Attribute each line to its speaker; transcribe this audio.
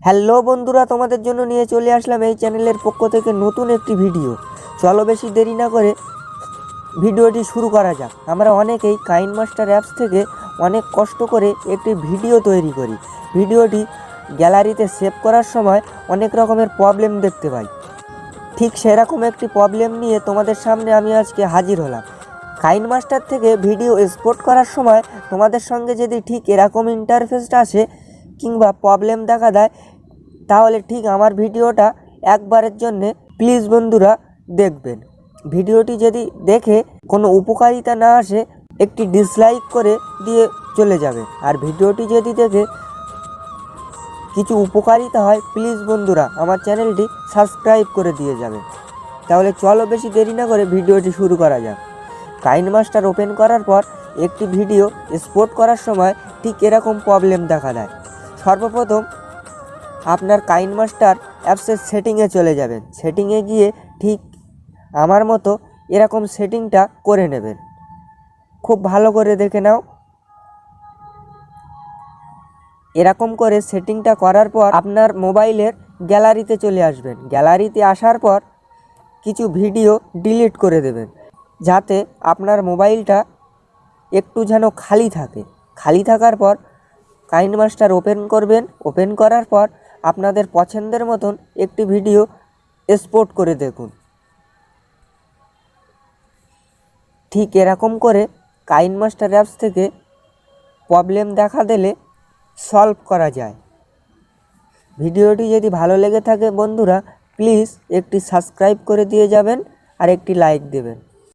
Speaker 1: Hello বন্ধুরা, তোমাদের জন্য নিয়ে চলে আসলাম এই চ্যানেলের পক্ষ থেকে নতুন একটি ভিডিও। চলো বেশি দেরি না করে ভিডিওটি শুরু করা যাক। আমরা অনেকেই কাইনমাস্টার অ্যাপস থেকে অনেক কষ্ট করে একটি ভিডিও তৈরি করি। ভিডিওটি গ্যালারিতে সেভ করার সময় অনেক রকমের প্রবলেম দেখতে পাই। ঠিক সেরকম একটি প্রবলেম নিয়ে তোমাদের সামনে আমি আজকে হাজির হলাম। কাইনমাস্টার থেকে ভিডিও এক্সপোর্ট করার সময় তোমাদের সঙ্গে যদি ঠিক এরকম ইন্টারফেসটা আসে কিংবা প্রবলেম দেখা দেয়, তাহলে ঠিক আমার ভিডিওটা একবারের জন্যে প্লিজ বন্ধুরা দেখবেন। ভিডিওটি যদি দেখে কোনো উপকারিতা না আসে, একটি ডিসলাইক করে দিয়ে চলে যাবে। আর ভিডিওটি যদি দেখে কিছু উপকারিতা হয়, প্লিজ বন্ধুরা আমার চ্যানেলটি সাবস্ক্রাইব করে দিয়ে যাবে। তাহলে চলো বেশি দেরি না করে ভিডিওটি শুরু করা যাক। কাইনমাস্টার ওপেন করার পর একটি ভিডিও এক্সপোর্ট করার সময় ঠিক এরকম প্রবলেম দেখা দেয়। সর্বপ্রথম আপনার কাইনমাস্টার অ্যাপসের সেটিংয়ে চলে যাবেন। সেটিংয়ে গিয়ে ঠিক আমার মতো এরকম সেটিংটা করে নেবেন। খুব ভালো করে দেখে নাও। এরকম করে সেটিংটা করার পর আপনার মোবাইলের গ্যালারিতে চলে আসবেন। গ্যালারিতে আসার পর কিছু ভিডিও ডিলিট করে দেবেন, যাতে আপনার মোবাইলটা একটু যেন খালি থাকে। খালি থাকার পর কাইনমাস্টার ওপেন করবেন। ওপেন করার পর আপনাদের পছন্দের মতন একটি ভিডিও এক্সপোর্ট করে দেখুন। ঠিক এরকম করে কাইনমাস্টার অ্যাপস থেকে প্রবলেম দেখা দিলে সলভ করা যায়। ভিডিওটি যদি ভালো লেগে থাকে বন্ধুরা, প্লিজ একটি সাবস্ক্রাইব করে দিয়ে যাবেন আর একটি লাইক দেবেন।